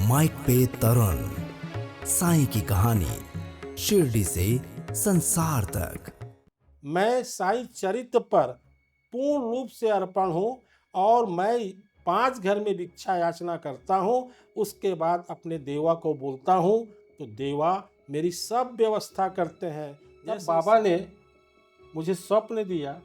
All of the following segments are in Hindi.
माइक पे तरुण, साईं की कहानी, शिरडी से संसार तक। मैं साईं चरित्र पर पूर्ण रूप से अर्पण हूँ और मैं 5 घर में भिक्षा याचना करता हूँ। उसके बाद अपने देवा को बोलता हूँ तो देवा मेरी सब व्यवस्था करते हैं। जब बाबा ने मुझे स्वप्न दिया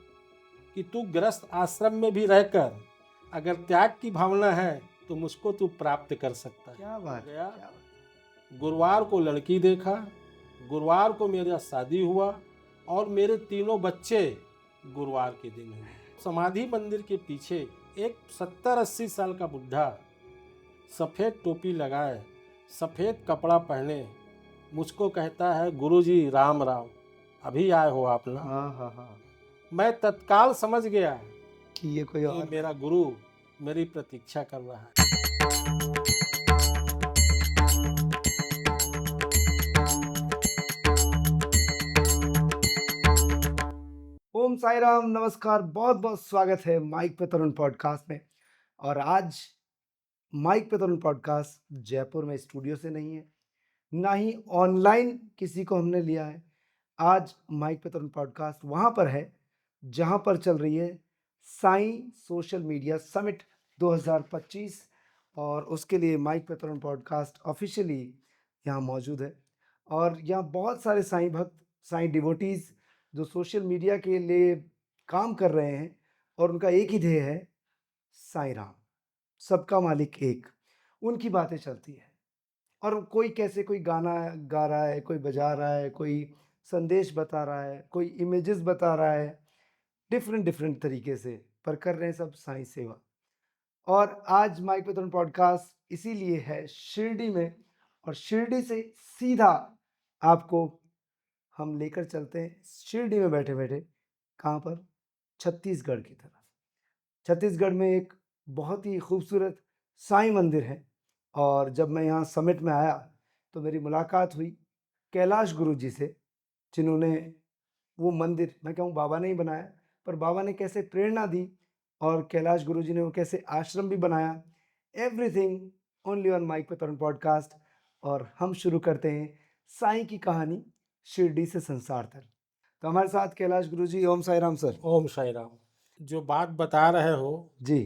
कि तू गृहस्थ आश्रम में भी रहकर अगर त्याग की भावना है तो मुझको तू प्राप्त कर सकता है। क्या बात गया क्या बात। गुरुवार को लड़की देखा, गुरुवार को मेरा शादी हुआ और मेरे तीनों बच्चे गुरुवार के दिन हुए। समाधि मंदिर के पीछे एक 70-80 साल का बुढ़ा सफ़ेद टोपी लगाए, सफ़ेद कपड़ा पहने मुझको कहता है, गुरुजी राम राम, अभी आए हो आप ना। हाँ। मैं तत्काल समझ गया कि ये कोई कि और मेरा गुरु मेरी प्रतीक्षा कर रहा है। ओम साई राम, नमस्कार, बहुत बहुत स्वागत है माइक पे तरुण पॉडकास्ट में। और आज माइक पे तरुण पॉडकास्ट जयपुर में स्टूडियो से नहीं है, ना ही ऑनलाइन किसी को हमने लिया है। आज माइक पे तरुण पॉडकास्ट वहाँ पर है जहाँ पर चल रही है साईं सोशल मीडिया समिट 2025 और उसके लिए माइक पे तरुण पॉडकास्ट ऑफिशियली यहाँ मौजूद है। और यहाँ बहुत सारे साईं भक्त, साईं डिवोटीज़ जो सोशल मीडिया के लिए काम कर रहे हैं और उनका एक ही ध्येय है, साईं राम, सबका मालिक एक। उनकी बातें चलती है और कोई कैसे, कोई गाना गा रहा है, कोई बजा रहा है, कोई संदेश बता रहा है, कोई इमेजेस बता रहा है, डिफरेंट डिफरेंट तरीके से, पर कर रहे हैं सब साईं सेवा। और आज माइक पे तुम पॉडकास्ट इसीलिए है शिरडी में, और शिरडी से सीधा आपको हम लेकर चलते हैं शिरडी में बैठे बैठे कहाँ पर, छत्तीसगढ़ की तरफ। छत्तीसगढ़ में एक बहुत ही खूबसूरत साईं मंदिर है और जब मैं यहाँ समिट में आया तो मेरी मुलाकात हुई कैलाश गुरु जी से, जिन्होंने वो मंदिर, मैं कहूँ बाबा ने ही बनाया, पर बाबा ने कैसे प्रेरणा दी और कैलाश गुरु जी ने वो कैसे आश्रम भी बनाया। एवरीथिंग ओनली ऑन माइक पे तरुण पॉडकास्ट। और हम शुरू करते हैं साईं की कहानी शिरडी से संसार तक। तो हमारे साथ कैलाश गुरु जी। ओम साई राम सर। ओम साई राम। जो बात बता रहे हो जी।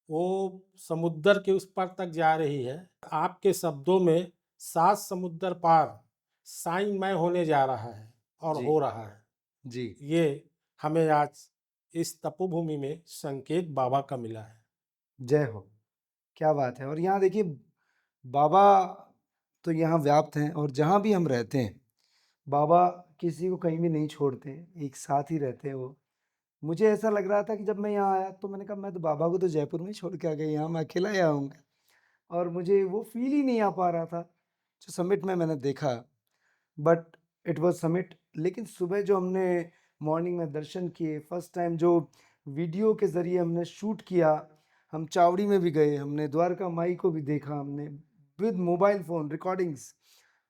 वो समुद्र के उस पार तक जा रही है। आपके शब्दों में 7 समुद्र पार साईंमय होने जा रहा है और जी हो रहा है। जी। ये हमें आज इस तपोभूमि में संकेत बाबा का मिला है। जय हो, क्या बात है। और यहाँ देखिए, बाबा तो यहाँ व्याप्त हैं और जहाँ भी हम रहते हैं बाबा किसी को कहीं भी नहीं छोड़ते, एक साथ ही रहते हैं वो। मुझे ऐसा लग रहा था कि जब मैं यहाँ आया तो मैंने कहा मैं तो बाबा को तो जयपुर में ही छोड़ के आ गया, यहाँ मैं अकेला ही आऊँगा। और मुझे वो फील ही नहीं आ पा रहा था जो समिट में मैंने देखा। But it was summit. लेकिन सुबह जो हमने मॉर्निंग में दर्शन किए, फर्स्ट टाइम जो वीडियो के ज़रिए हमने शूट किया, हम चावड़ी में भी गए, हमने द्वारका माई को भी देखा, हमने विद मोबाइल फ़ोन रिकॉर्डिंग्स,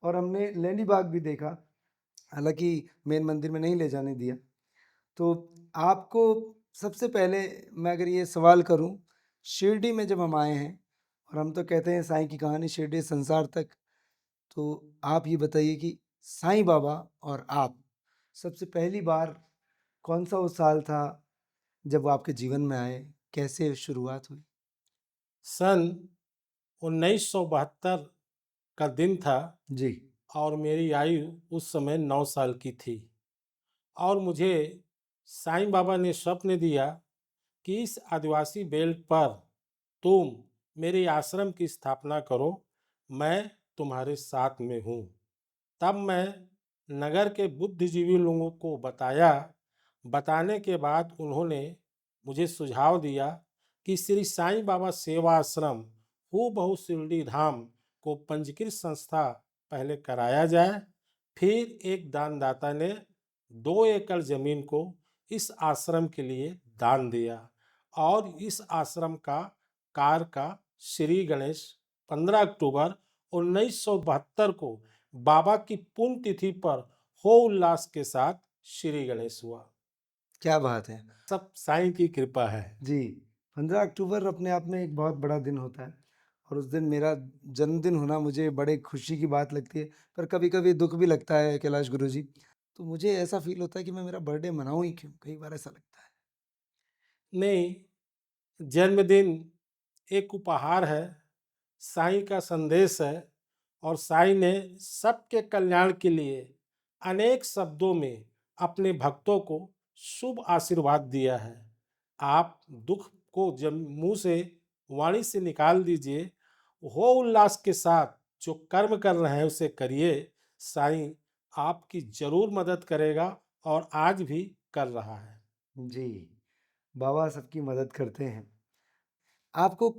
और हमने लैंडी बाग भी देखा, हालांकि मेन मंदिर में नहीं ले जाने दिया। तो आपको सबसे पहले मैं अगर ये सवाल करूं, शिरडी में जब हम आए हैं और हम तो कहते हैं साईं की कहानी शिरडी संसार तक, तो आप ये बताइए कि साईं बाबा और आप सबसे पहली बार कौन सा वो साल था जब वो आपके जीवन में आए, कैसे शुरुआत हुई? सन 1972 का दिन था जी और मेरी आयु उस समय 9 साल की थी। और मुझे साईं बाबा ने स्वप्न दिया कि इस आदिवासी बेल्ट पर तुम मेरे आश्रम की स्थापना करो, मैं तुम्हारे साथ में हूँ। तब मैं नगर के बुद्धिजीवी लोगों को बताया। बताने के बाद उन्होंने मुझे सुझाव दिया कि श्री साईं बाबा सेवा आश्रम हूबहू शिरडी धाम को पंजीकृत संस्था पहले कराया जाए। फिर एक दानदाता ने 2 एकड़ जमीन को इस आश्रम के लिए दान दिया और इस आश्रम का कार्य का श्री गणेश 15 अक्टूबर 1972 को बाबा की पुण्यतिथि पर हो उल्लास के साथ श्री गणेश हुआ। क्या बात है। सब साईं की कृपा है। जी, 15 अक्टूबर अपने आप में एक बहुत बड़ा दिन होता है और उस दिन मेरा जन्मदिन होना मुझे बड़े खुशी की बात लगती है, पर कभी-कभी दुःख भी लगता है कैलाश गुरुजी। तो मुझे ऐसा फ़ील होता है कि मैं मेरा बर्थडे मनाऊँ ही क्यों? कई बार ऐसा लगता है। नहीं, जन्मदिन एक उपहार है, साईं का संदेश है और साईं ने सबके कल्याण के लिए अनेक शब्दों में अपने भक्तों को शुभ आशीर्वाद दिया है। आप दुख को जब मुंह से वाणी से निकाल दीजिए, हो उल्लास के साथ जो कर्म कर रहे हैं उसे करिए। साईं आपकी जरूर मदद करेगा और आज भी कर रहा है। जी, बाबा सबकी मदद करते हैं। आपको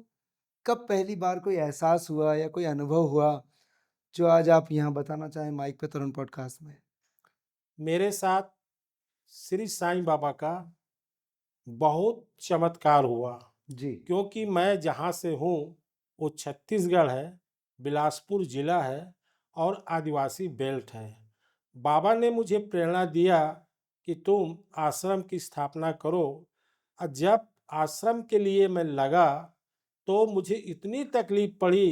कब पहली बार कोई एहसास हुआ या कोई अनुभव हुआ, जो आज आप यहाँ बताना चाहें माइक पे तरुण पॉडकास्ट में? मेरे साथ श्री साईं बाबा का बहुत चमत्कार हुआ, जी, क्योंकि मैं जहाँ से हूँ वो छत्तीसगढ़ है, बिलासपुर जिला है और आदिवासी बेल्ट है। बाबा ने मुझे प्रेरणा दिया कि तुम आश्रम की स्थापना करो, और जब आश्रम के लिए मैं लगा तो मुझे इतनी तकलीफ पड़ी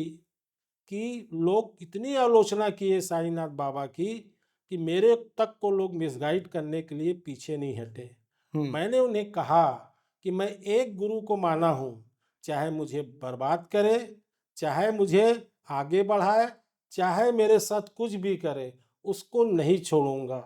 कि लोग इतनी आलोचना किए साईनाथ बाबा की कि मेरे तक को लोग मिसगाइड करने के लिए पीछे नहीं हटे। हुँ, मैंने उन्हें कहा कि मैं एक गुरु को माना हूँ, चाहे मुझे बर्बाद करे, चाहे मुझे आगे बढ़ाए, चाहे मेरे साथ कुछ भी करे, उसको नहीं छोड़ूंगा।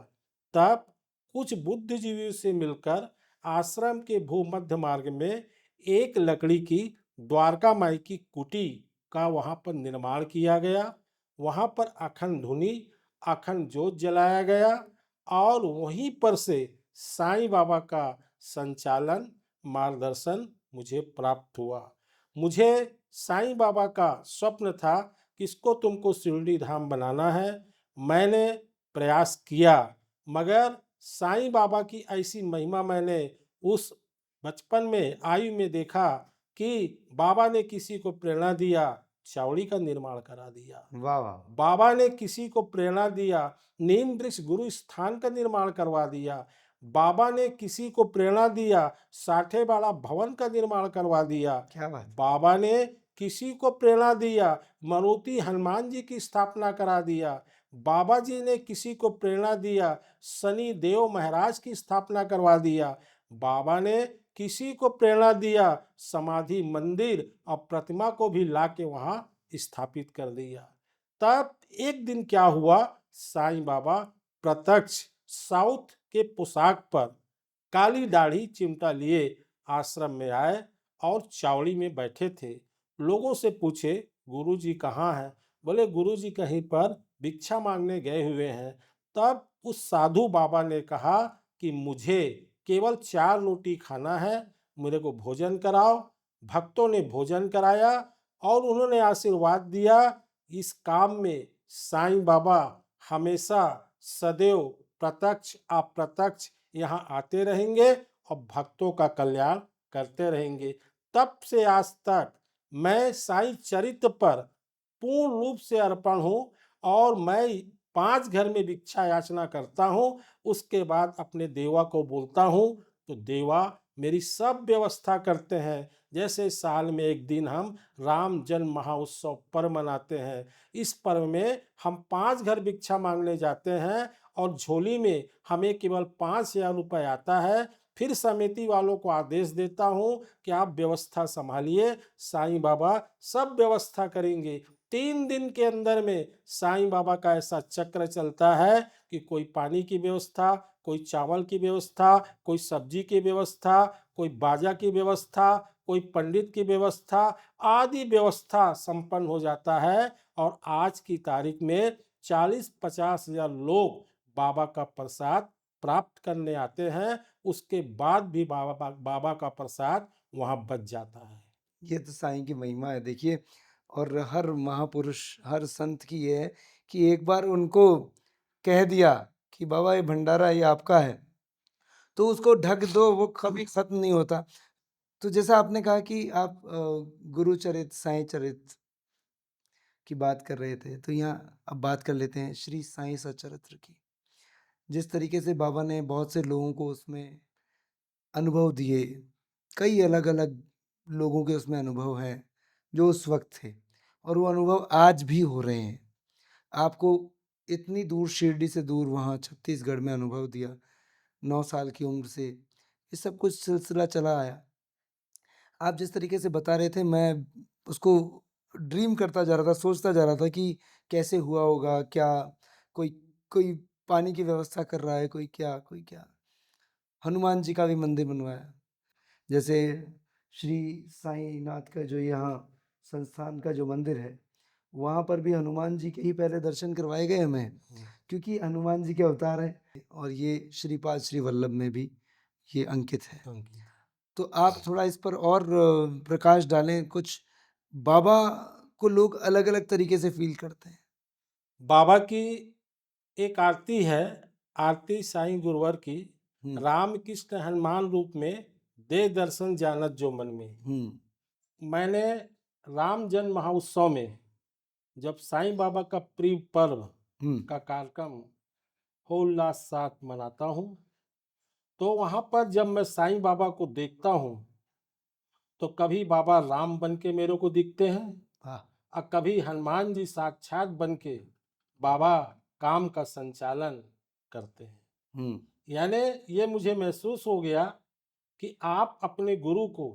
तब कुछ बुद्धिजीवियों से मिलकर आश्रम के भूमध्य मार्ग में एक लकड़ी की द्वारका माई की कुटी का वहाँ पर निर्माण किया गया। वहाँ पर अखंड धुनी, अखंड जोत जलाया गया और वहीं पर से साईं बाबा का संचालन, मार्गदर्शन मुझे प्राप्त हुआ। मुझे साईं बाबा का स्वप्न था कि इसको तुमको शिरडी धाम बनाना है। मैंने प्रयास किया, मगर साईं बाबा की ऐसी महिमा मैंने उस बचपन में आयु में देखा कि बाबा ने किसी को प्रेरणा दिया, चावड़ी का निर्माण करा दिया। वाह, वाह! बाबा ने किसी को प्रेरणा दिया, नीम वृक्ष गुरु स्थान का निर्माण करवा दिया। बाबा ने किसी को प्रेरणा दिया, साठेवाड़ा भवन का निर्माण करवा दिया। क्या बात है! बाबा ने किसी को प्रेरणा दिया, मारुति हनुमान जी की स्थापना करा दिया। बाबा जी ने किसी को प्रेरणा दिया, शनि देव महाराज की स्थापना करवा दिया। बाबा ने किसी को प्रेरणा दिया, समाधि मंदिर और प्रतिमा को भी लाके वहां स्थापित कर दिया। तब एक दिन क्या हुआ, साईं बाबा प्रत्यक्ष साउथ के पोशाक पर काली दाढ़ी चिमटा लिए आश्रम में आए और चावड़ी में बैठे थे। लोगों से पूछे, गुरुजी कहाँ हैं? बोले गुरुजी कहीं पर भिक्षा मांगने गए हुए हैं। तब उस साधु बाबा ने कहा कि मुझे केवल 4 रोटी खाना है, मेरे को भोजन कराओ। भक्तों ने भोजन कराया और उन्होंने आशीर्वाद दिया, इस काम में साईं बाबा हमेशा सदैव प्रत्यक्ष अप्रत्यक्ष यहाँ आते रहेंगे और भक्तों का कल्याण करते रहेंगे। तब से आज तक मैं साईं चरित्र पर पूर्ण रूप से अर्पण हूँ और मैं 5 घर में भिक्षा याचना करता हूँ। उसके बाद अपने देवा को बोलता हूँ तो देवा मेरी सब व्यवस्था करते हैं। जैसे साल में एक दिन हम राम जन्म महोत्सव पर्व मनाते हैं, इस पर्व में हम 5 घर भिक्षा मांगने जाते हैं और झोली में हमें केवल 5,000 रुपये आता है। फिर समिति वालों को आदेश देता हूँ कि आप व्यवस्था संभालिए, साईं बाबा सब व्यवस्था करेंगे। 3 दिन के अंदर में साईं बाबा का ऐसा चक्र चलता है कि कोई पानी की व्यवस्था, कोई चावल की व्यवस्था, कोई सब्जी की व्यवस्था, कोई बाजा की व्यवस्था, कोई पंडित की व्यवस्था आदि व्यवस्था संपन्न हो जाता है। और आज की तारीख में 40-50 हजार लोग बाबा का प्रसाद प्राप्त करने आते हैं। उसके बाद भी बाबा का प्रसाद वहाँ बच जाता है। ये तो साईं की महिमा है देखिए। और हर महापुरुष, हर संत की ये है कि एक बार उनको कह दिया कि बाबा ये भंडारा ये आपका है, तो उसको ढक दो, वो कभी खत्म नहीं होता। तो जैसा आपने कहा कि आप गुरुचरित, साईं चरित की बात कर रहे थे, तो यहाँ अब बात कर लेते हैं श्री साईं सचरित्र की। जिस तरीके से बाबा ने बहुत से लोगों को उसमें अनुभव दिए, कई अलग-अलग लोगों के उसमें अनुभव हैं, जो उस वक़्त थे। और वो अनुभव आज भी हो रहे हैं। आपको इतनी दूर, शिरडी से दूर, वहाँ छत्तीसगढ़ में अनुभव दिया, 9 साल की उम्र से ये सब कुछ सिलसिला चला आया। आप जिस तरीके से बता रहे थे, मैं उसको ड्रीम करता जा रहा था, सोचता जा रहा था कि कैसे हुआ होगा, क्या कोई कोई पानी की व्यवस्था कर रहा है, कोई क्या। हनुमान जी का भी मंदिर बनवाया। जैसे श्री साईं नाथ का जो यहाँ संस्थान का जो मंदिर है, वहाँ पर भी हनुमान जी के ही पहले दर्शन करवाए गए हमें, क्योंकि हनुमान जी के अवतार हैं, और ये श्रीपाद श्री वल्लभ में भी ये अंकित है। तो आप थोड़ा इस पर और प्रकाश डालें। कुछ बाबा को लोग अलग अलग तरीके से फील करते हैं। बाबा की एक आरती है, आरती साईं गुरुवर की, राम कृष्ण हनुमान रूप में दे दर्शन जानत जो मन में। मैंने राम जन्म महोत्सव में जब साईं बाबा का प्रिय पर्व का कार्यक्रम हो उल्लास साथ मनाता हूँ, तो वहाँ पर जब मैं साईं बाबा को देखता हूँ तो कभी बाबा राम बन के मेरे को दिखते हैं और कभी हनुमान जी साक्षात बन के बाबा काम का संचालन करते हैं। यानी ये मुझे महसूस हो गया कि आप अपने गुरु को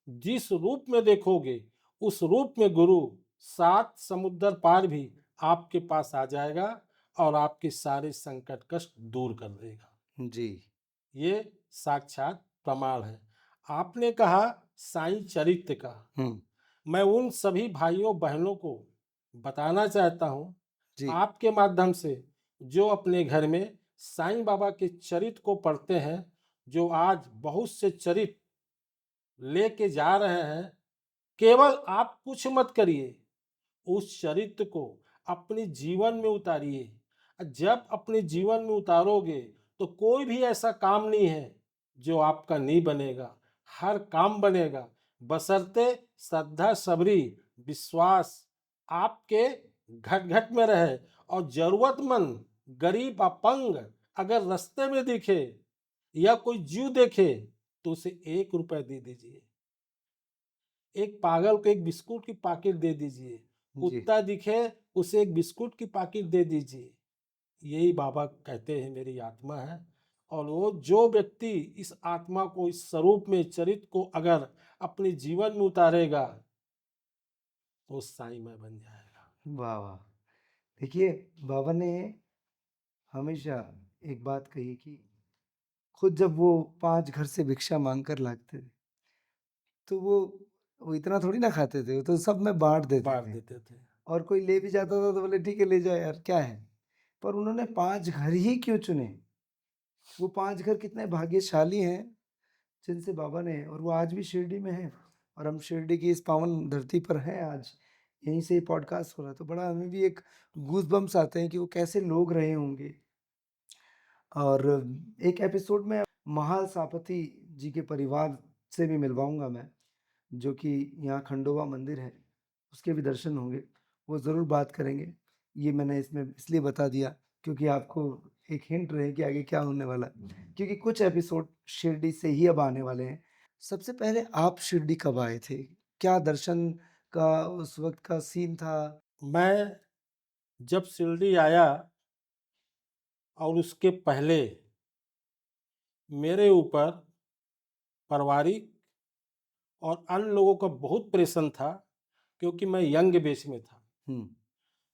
जिस रूप में देखोगे, उस रूप में गुरु 7 समुद्र पार भी आपके पास आ जाएगा और आपके सारे संकट कष्ट दूर कर देगा। जी, ये साक्षात प्रमाण है। आपने कहा साईं चरित्र का, मैं उन सभी भाइयों बहनों को बताना चाहता हूँ आपके माध्यम से, जो अपने घर में साईं बाबा के चरित्र को पढ़ते हैं, जो आज बहुत से चरित्र लेके जा रहे हैं, केवल आप कुछ मत करिए, उस चरित्र को अपने जीवन में उतारिए। जब अपने जीवन में उतारोगे तो कोई भी ऐसा काम नहीं है जो आपका नहीं बनेगा, हर काम बनेगा, बशर्ते श्रद्धा, सबरी, विश्वास आपके घट घट में रहे। और जरूरतमंद, गरीब, अपंग अगर रास्ते में दिखे या कोई जीव देखे तो उसे 1 रुपए दे दीजिए। एक पागल को एक बिस्कुट की पैकेट दे दीजिए। कुत्ता दिखे उसे एक बिस्कुट की पैकेट दे दीजिए। यही बाबा कहते हैं मेरी आत्मा है, और वो जो व्यक्ति इस आत्मा को, इस स्वरूप में, चरित्र को अगर अपने जीवन में उतारेगा तो साईंमय बन जाएगा। वाह वाह। देखिए, बाबा ने हमेशा एक बात कही कि खुद जब वो 5 घर से भिक्षा मांग कर लाते थे, तो वो इतना थोड़ी ना खाते थे, वो तो सब में बांट देते थे। और कोई ले भी जाता था तो बोले ठीक है ले जाओ यार, क्या है। पर उन्होंने 5 घर ही क्यों चुने? वो 5 घर कितने भाग्यशाली हैं जिनसे बाबा ने, और वो आज भी शिरडी में हैं, और हम शिरडी की इस पावन धरती पर हैं आज, यहीं से पॉडकास्ट हो रहा है। तो बड़ा हमें भी एक गूज बम्स आते हैं कि वो कैसे लोग रहे होंगे। और एक एपिसोड में महाल सापथी जी के परिवार से भी मिलवाऊंगा मैं, जो कि यहाँ खंडोबा मंदिर है, उसके भी दर्शन होंगे, वो ज़रूर बात करेंगे। ये मैंने इसमें इसलिए बता दिया क्योंकि आपको एक हिंट रहे कि आगे क्या होने वाला है, क्योंकि कुछ एपिसोड शिरडी से ही अब आने वाले हैं। सबसे पहले आप शिरडी कब आए थे? क्या दर्शन का उस वक्त का सीन था? मैं जब शिरडी आया और उसके पहले मेरे ऊपर पारिवारिक और अन्य लोगों का बहुत प्रेशर था, क्योंकि मैं यंग बेस में था।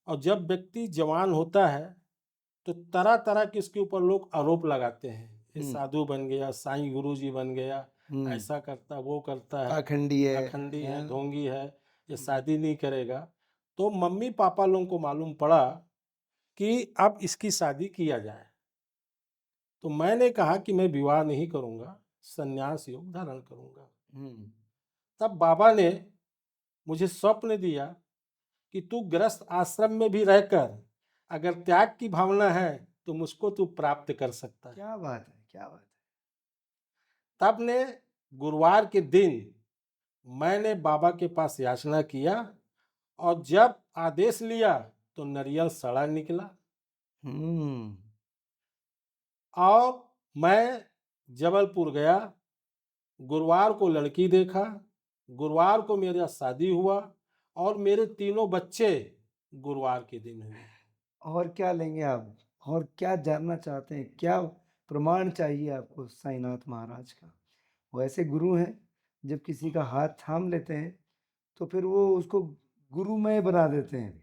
और जब व्यक्ति जवान होता है तो तरह तरह के इसके ऊपर लोग आरोप लगाते हैं, ये साधु बन गया, साईं गुरु जी बन गया, ऐसा करता, वो करता है, पाखंडी है, ढोंगी है, ये शादी नहीं करेगा। तो मम्मी पापा लोगों को मालूम पड़ा कि अब इसकी शादी किया जाए। तो मैंने कहा कि मैं विवाह नहीं करूंगा, संन्यास योग धारण करूंगा। तब बाबा ने मुझे स्वप्न दिया कि तू गृहस्थ आश्रम में भी रहकर अगर त्याग की भावना है तो मुझको तू प्राप्त कर सकता है। क्या बात है, क्या बात है। तब ने गुरुवार के दिन मैंने बाबा के पास याचना किया, और जब आदेश लिया तो नारियल सड़ा निकला। और मैं जबलपुर गया, गुरुवार को लड़की देखा, गुरुवार को मेरा शादी हुआ, और मेरे तीनों बच्चे गुरुवार के दिन हुए। और क्या लेंगे आप? और क्या जानना चाहते हैं? क्या प्रमाण चाहिए आपको साईनाथ महाराज का? वो ऐसे गुरु हैं, जब किसी का हाथ थाम लेते हैं तो फिर वो उसको गुरुमय बना देते हैं।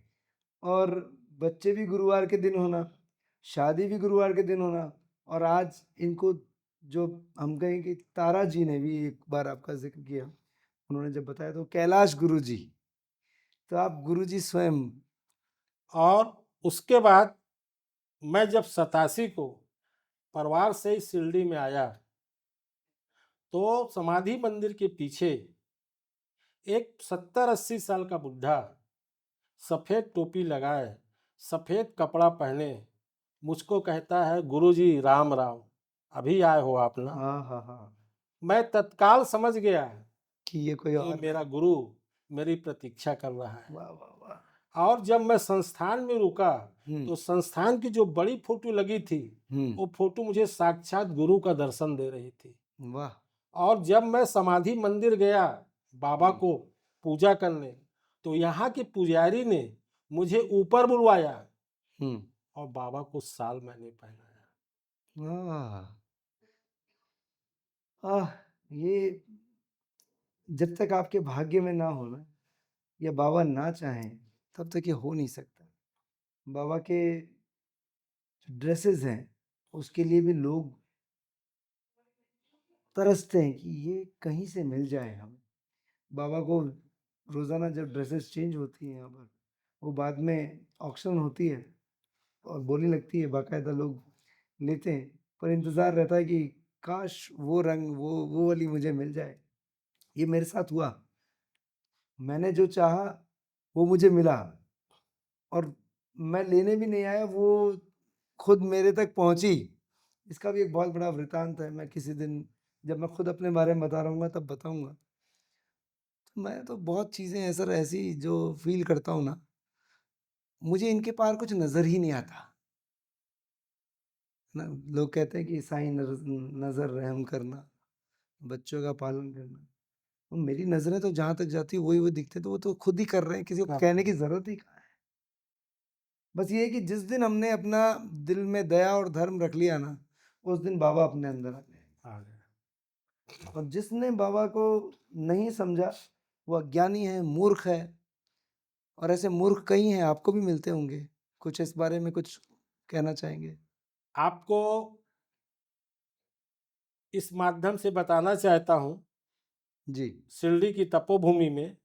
और बच्चे भी गुरुवार के दिन होना, शादी भी गुरुवार के दिन होना, और आज इनको जो हम कहें कि तारा जी ने भी एक बार आपका जिक्र किया, उन्होंने जब बताया तो कैलाश गुरु जी, तो आप गुरु जी स्वयं। और उसके बाद मैं जब 87 को परिवार से ही शिरडी में आया तो समाधि मंदिर के पीछे एक 70-80 साल का बुढ़ा सफेद टोपी लगाए, सफेद कपड़ा पहने मुझको कहता है, गुरुजी राम राम, अभी आए हो आप ना। हाँ हाँ हाँ, मैं तत्काल समझ गया कि ये कोई ये और मेरा गुरु मेरी प्रतीक्षा कर रहा है। वाह वाह वाह। और जब मैं संस्थान में रुका हम्म तो संस्थान की जो बड़ी फोटो लगी थी हम्म, वो फोटो मुझे साक्षात गुरु का दर्शन दे रही थी। वाह। और जब मैं समाधि मंदिर गया बाबा को पूजा करने तो यहाँ के पुजारी ने मुझे ऊपर बुलवाया हम्म, और बाबा को साल मैंने पहनाया। आह आह, ये जब तक आपके भाग्य में ना हो ना, या बाबा ना चाहें, तब तक ये हो नहीं सकता। बाबा के ड्रेसेस हैं, उसके लिए भी लोग तरसते हैं कि ये कहीं से मिल जाए हमें। बाबा को रोज़ाना जब ड्रेसेस चेंज होती हैं यहाँ पर, वो बाद में ऑक्शन होती है और बोली लगती है, बाकायदा लोग लेते हैं, पर इंतज़ार रहता है कि काश वो रंग, वो वाली मुझे मिल जाए। ये मेरे साथ हुआ, मैंने जो चाहा वो मुझे मिला, और मैं लेने भी नहीं आया, वो खुद मेरे तक पहुंची। इसका भी एक बहुत बड़ा वृतांत है, मैं किसी दिन जब मैं खुद अपने बारे में बता रहूँगा तब बताऊँगा। तो मैं तो बहुत चीज़ें ऐसी जो फील करता हूँ ना, मुझे इनके पार कुछ नज़र ही नहीं आता। ना, लोग कहते हैं कि साईं नज़र रहम करना, बच्चों का पालन करना। तो मेरी नज़रें तो जहाँ तक जाती है वही दिखते, तो वो तो खुद ही कर रहे हैं, किसी को कहने की ज़रूरत ही कहाँ है। बस ये है कि जिस दिन हमने अपना दिल में दया और धर्म रख लिया ना, उस दिन बाबा अपने अंदर आ गए। आ गए। और जिसने बाबा को नहीं समझा, वो अज्ञानी है, मूर्ख है। और ऐसे मूर्ख कई हैं, आपको भी मिलते होंगे। कुछ इस बारे में कुछ कहना चाहेंगे? आपको इस माध्यम से बताना चाहता हूँ, जी। शिरडी की तपोभूमि में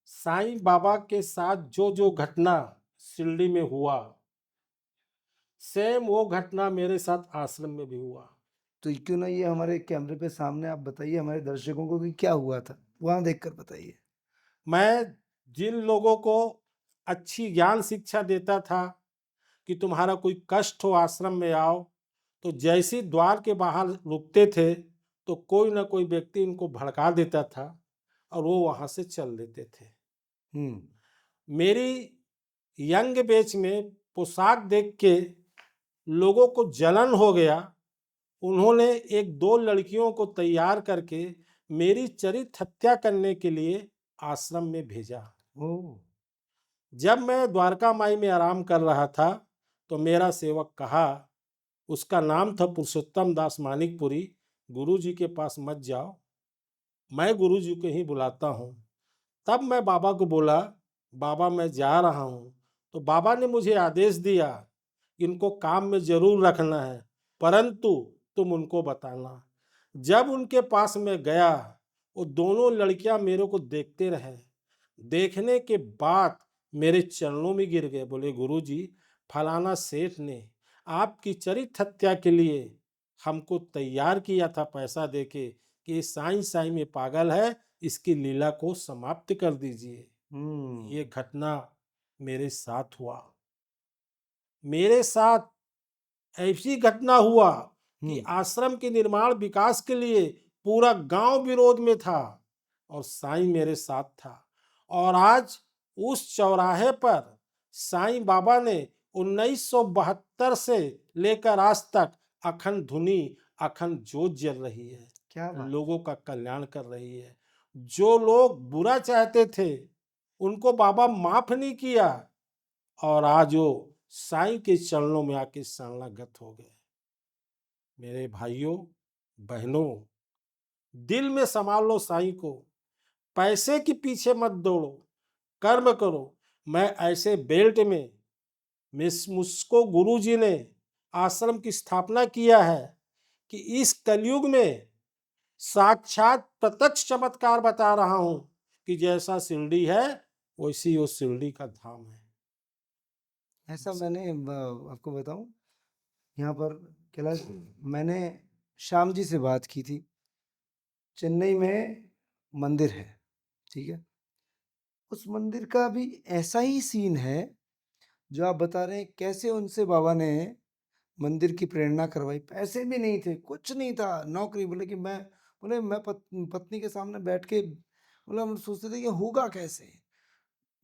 साईं बाबा के साथ जो जो घटना शिरडी में हुआ, सेम वो घटना मेरे साथ आश्रम में भी हुआ। तो क्यों ना ये हमारे कैमरे पे सामने आप बताइए हमारे दर्शकों को कि क्या हुआ था, वहाँ देखकर बताइए। मैं जिन लोगों को अच्छी ज्ञान शिक्षा देता था कि तुम्हारा कोई कष्ट हो आश्रम में आओ, तो जैसे द्वार के बाहर रुकते थे तो कोई ना कोई व्यक्ति इनको भड़का देता था और वो वहां से चल देते थे। मेरी यंग बैच में पोशाक देख के लोगों को जलन हो गया। उन्होंने एक दो लड़कियों को तैयार करके मेरी चरित्र हत्या करने के लिए आश्रम में भेजा। ओह! जब मैं द्वारका माई में आराम कर रहा था तो मेरा सेवक कहा, उसका नाम था पुरुषोत्तम दास मानिकपुरी, गुरु जी के पास मत जाओ, मैं गुरु जी को ही बुलाता हूँ। तब मैं बाबा को बोला, बाबा मैं जा रहा हूँ। तो बाबा ने मुझे आदेश दिया, इनको काम में जरूर रखना है, परंतु तुम उनको बताना। जब उनके पास मैं गया, वो दोनों लड़कियां मेरे को देखते रहे। देखने के बाद मेरे चरणों में गिर गए, बोले गुरु जी, फलाना सेठ ने आपकी चरित्र हत्या के लिए हमको तैयार किया था पैसा देके कि साईं साईं में पागल है, इसकी लीला को समाप्त कर दीजिए। ये घटना मेरे साथ हुआ। मेरे साथ ऐसी घटना हुआ कि आश्रम के निर्माण विकास के लिए पूरा गांव विरोध में था और साईं मेरे साथ था। और आज उस चौराहे पर साईं बाबा ने 1972 से लेकर आज तक अखंड धुनी, अखंड ज्योत जल रही है, क्या बात! लोगों का कल्याण कर रही है। जो लोग बुरा चाहते थे उनको बाबा माफ नहीं किया और आज वो साईं के चरणों में आके शरणागत हो गए। मेरे भाइयों बहनों, दिल में संभाल लो साईं को, पैसे के पीछे मत दौड़ो, कर्म करो। मैं ऐसे बेल्ट में मुझको गुरु जी ने आश्रम की स्थापना किया है कि इस कलयुग में साक्षात प्रत्यक्ष चमत्कार बता रहा हूं कि जैसा शिरडी है वैसी वो शिरडी का धाम है। ऐसा मैंने आपको बताऊं, यहाँ पर कैलाश, मैंने श्याम जी से बात की थी। चेन्नई में मंदिर है, ठीक है, उस मंदिर का भी ऐसा ही सीन है जो आप बता रहे हैं। कैसे उनसे बाबा ने मंदिर की प्रेरणा करवाई, पैसे भी नहीं थे, कुछ नहीं था, नौकरी। बोले मैं पत्नी के सामने बैठ के बोला, हम सोचते थे कि होगा कैसे।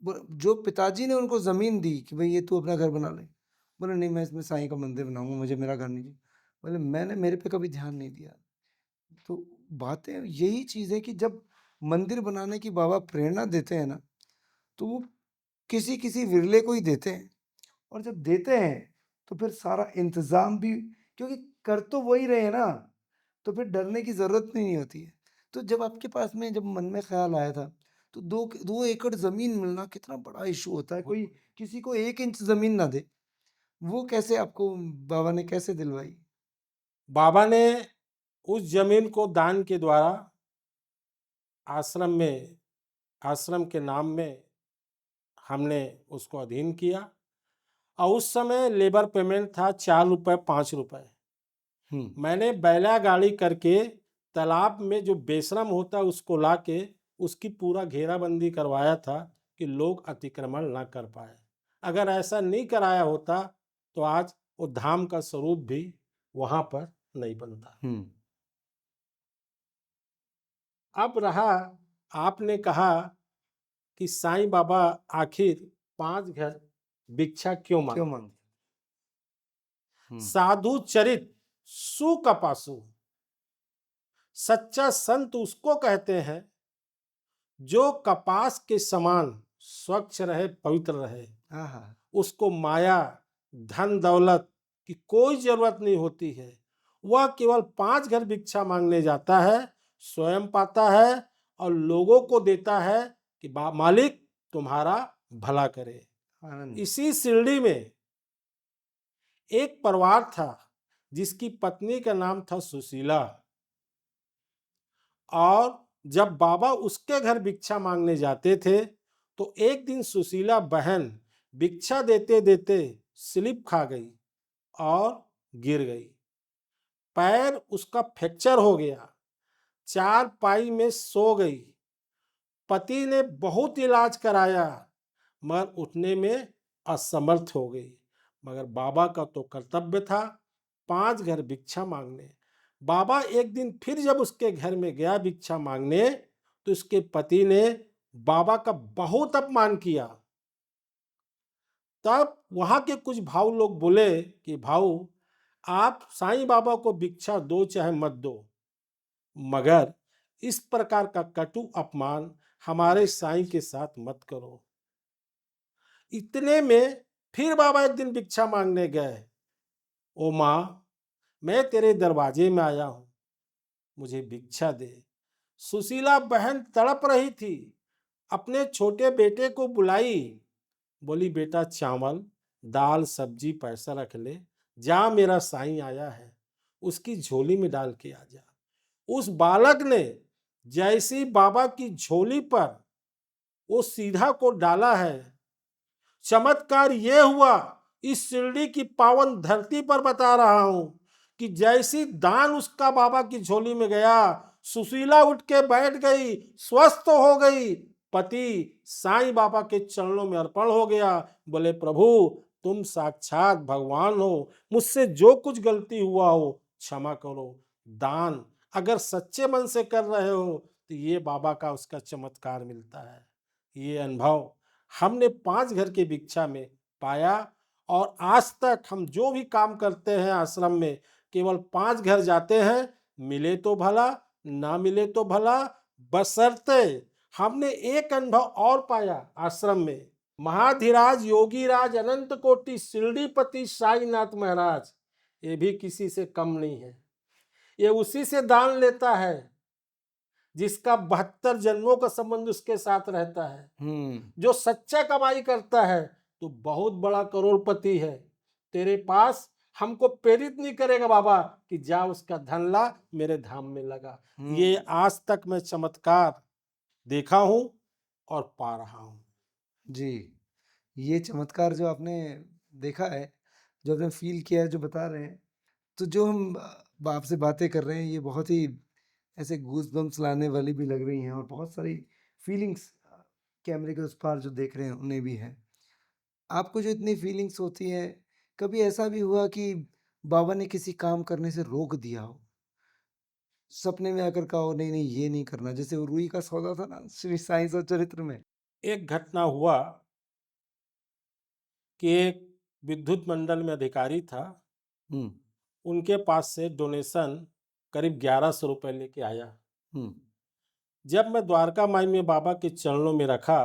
जो पिताजी ने उनको जमीन दी कि भाई ये तू अपना घर बना ले, बोले नहीं मैं इसमें साईं का मंदिर बनाऊंगा, मुझे मेरा घर नहीं चाहिए। बोले मैंने मेरे पे कभी ध्यान नहीं दिया। तो बातें यही चीज़ है कि जब मंदिर बनाने की बाबा प्रेरणा देते हैं ना, तो वो किसी किसी विरले को ही देते हैं। और जब देते हैं तो फिर सारा इंतजाम भी, क्योंकि कर तो वही रहे हैं ना, तो फिर डरने की जरूरत नहीं होती है। तो जब आपके पास में जब मन में ख्याल आया था, तो 2 एकड़ जमीन मिलना कितना बड़ा इशू होता है। कोई किसी को 1 इंच जमीन ना दे, वो कैसे आपको बाबा ने कैसे दिलवाई? बाबा ने उस जमीन को दान के द्वारा आश्रम के नाम में हमने उसको अधीन किया और उस समय लेबर पेमेंट था 4 रुपए 5 रुपए। मैंने बैला गाड़ी करके तालाब में जो बेशरम होता है उसको लाके उसकी पूरा घेराबंदी करवाया था कि लोग अतिक्रमण ना कर पाए। अगर ऐसा नहीं कराया होता तो आज वो धाम का स्वरूप भी वहां पर नहीं बनता। अब रहा, आपने कहा कि साईं बाबा आखिर 5 घर भिक्षा क्यों क्यों मांगते? मांगते? साधु चरित सुकपासु, सच्चा संत उसको कहते हैं जो कपास के समान स्वच्छ रहे, पवित्र रहे। हाँ, उसको माया धन दौलत की कोई जरूरत नहीं होती है। वह केवल 5 घर भिक्षा मांगने जाता है, स्वयं पाता है और लोगों को देता है कि मालिक तुम्हारा भला करे। आनंद। इसी शिरडी में एक परिवार था जिसकी पत्नी का नाम था सुशीला, और जब बाबा उसके घर भिक्षा मांगने जाते थे तो एक दिन सुशीला बहन भिक्षा देते देते स्लिप खा गई और गिर गई। पैर उसका फ्रैक्चर हो गया, 4 पाई में सो गई। पति ने बहुत इलाज कराया मगर उठने में असमर्थ हो गई। मगर बाबा का तो कर्तव्य था 5 घर भिक्षा मांगने। बाबा एक दिन फिर जब उसके घर में गया भिक्षा मांगने तो उसके पति ने बाबा का बहुत अपमान किया। तब वहां के कुछ भाऊ लोग बोले कि भाऊ आप साईं बाबा को भिक्षा दो चाहे मत दो, मगर इस प्रकार का कटु अपमान हमारे साईं के साथ मत करो। इतने में फिर बाबा एक दिन भिक्षा मांगने गए। ओ माँ, मैं तेरे दरवाजे में आया हूं, मुझे भिक्षा दे। सुशीला बहन तड़प रही थी, अपने छोटे बेटे को बुलाई, बोली बेटा चावल दाल सब्जी पैसा रख ले, जा मेरा साईं आया है, उसकी झोली में डाल के आ जा। उस बालक ने जैसी बाबा की झोली पर वो सीधा को डाला है, चमत्कार ये हुआ, इस शिरडी की पावन धरती पर बता रहा हूं कि जैसी दान उसका बाबा की झोली में गया, सुशीला उठ के बैठ गई, स्वस्थ हो गई। पति साईं बाबा के चरणों में अर्पण हो गया। बोले प्रभु तुम साक्षात भगवान हो, मुझसे जो कुछ गलती हुआ हो क्षमा करो। दान अगर सच्चे मन से कर रहे हो तो ये बाबा का उसका चमत्कार मिलता है। ये अनुभव हमने 5 घर की भिक्षा में पाया और आज तक हम जो भी काम करते हैं आश्रम में केवल 5 घर जाते हैं, मिले तो भला ना मिले तो भला, बशर्ते हमने एक अनुभव और पाया आश्रम में। महाधीराज योगीराज अनंत कोटि शिरडीपति साईनाथ महाराज, ये भी किसी से कम नहीं है। ये उसी से दान लेता है जिसका 72 जन्मों का संबंध उसके साथ रहता है। जो सच्चा कमाई करता है तो बहुत बड़ा करोड़पति है। तेरे पास हमको प्रेरित नहीं करेगा बाबा कि जा उसका धन ला, मेरे धाम में लगा। ये आज तक मैं चमत्कार देखा हूं और पा रहा हूं। जी, ये चमत्कार जो आपने देखा है, जो आपने फील किया है, जो बता रहे हैं, तो जो हम आपसे बातें कर रहे हैं, ये बहुत ही ऐसे गूज बम्स लाने वाली भी लग रही हैं, और बहुत सारी फीलिंग्स कैमरे के उस पार जो देख रहे हैं उन्हें भी है। आपको जो इतनी फीलिंग्स होती हैं, कभी ऐसा भी हुआ कि बाबा ने किसी काम करने से रोक दिया हो, सपने में आकर कहा हो नहीं नहीं ये नहीं करना, जैसे वो रुई का सौदा था ना श्री साईं सच्चरित्र में। एक घटना हुआ कि एक विद्युत मंडल में अधिकारी था, हम्म उनके पास से डोनेशन करीब 1100 रुपए लेके आया। हम्म जब मैं द्वारका माई में बाबा के चरणों में रखा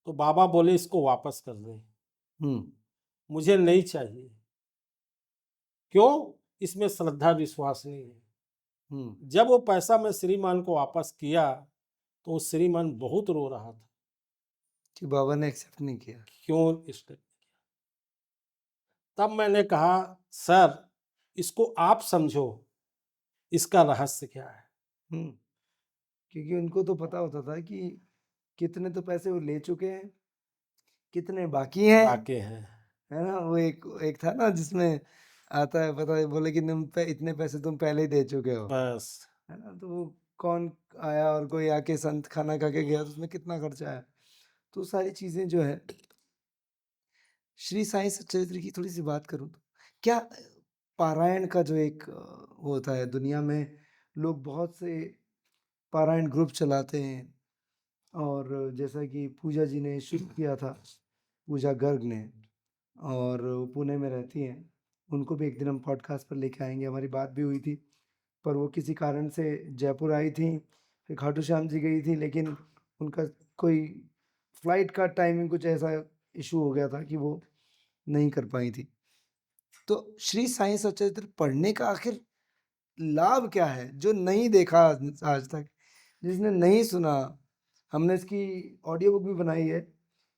तो बाबा बोले इसको वापस कर दे, हम्म मुझे नहीं चाहिए। क्यों? इसमें श्रद्धा विश्वास नहीं है। जब वो पैसा मैं श्रीमान को वापस किया तो श्रीमान बहुत रो रहा था। कि बाबा ने एक्सेप्ट नहीं किया। क्यों इसने किया? तब मैंने कहा सर इसको आप समझो, इसका रहस्य क्या है। क्योंकि उनको तो पता होता था कि कितने तो पैसे वो ले चुके हैं, कितने बाकी हैं, वाकई है ना। वो एक एक था ना जिसमें आता है, पता है, बोले कि तुम इतने पैसे तुम पहले ही दे चुके हो, बस। है ना। तो वो कौन आया और कोई आके संत खाना खा के गया तो उसमें कितना खर्चा आया, तो सारी चीजें जो है। श्री साईं सच्चरित्र की थोड़ी सी बात करूं तो क्या पारायण का जो एक वो होता है, दुनिया में लोग बहुत से पारायण ग्रुप चलाते हैं, और जैसा कि पूजा जी ने शुरू किया था, पूजा गर्ग ने, और वो पुणे में रहती हैं, उनको भी एक दिन हम पॉडकास्ट पर लेके आएंगे। हमारी बात भी हुई थी, पर वो किसी कारण से जयपुर आई थी, फिर खाटू श्याम जी गई थी, लेकिन उनका कोई फ्लाइट का टाइमिंग कुछ ऐसा इशू हो गया था कि वो नहीं कर पाई थी। तो श्री साईं सच्चरित्र पढ़ने का आखिर लाभ क्या है, जो नहीं देखा आज तक, जिसने नहीं सुना। हमने इसकी ऑडियो बुक भी बनाई है,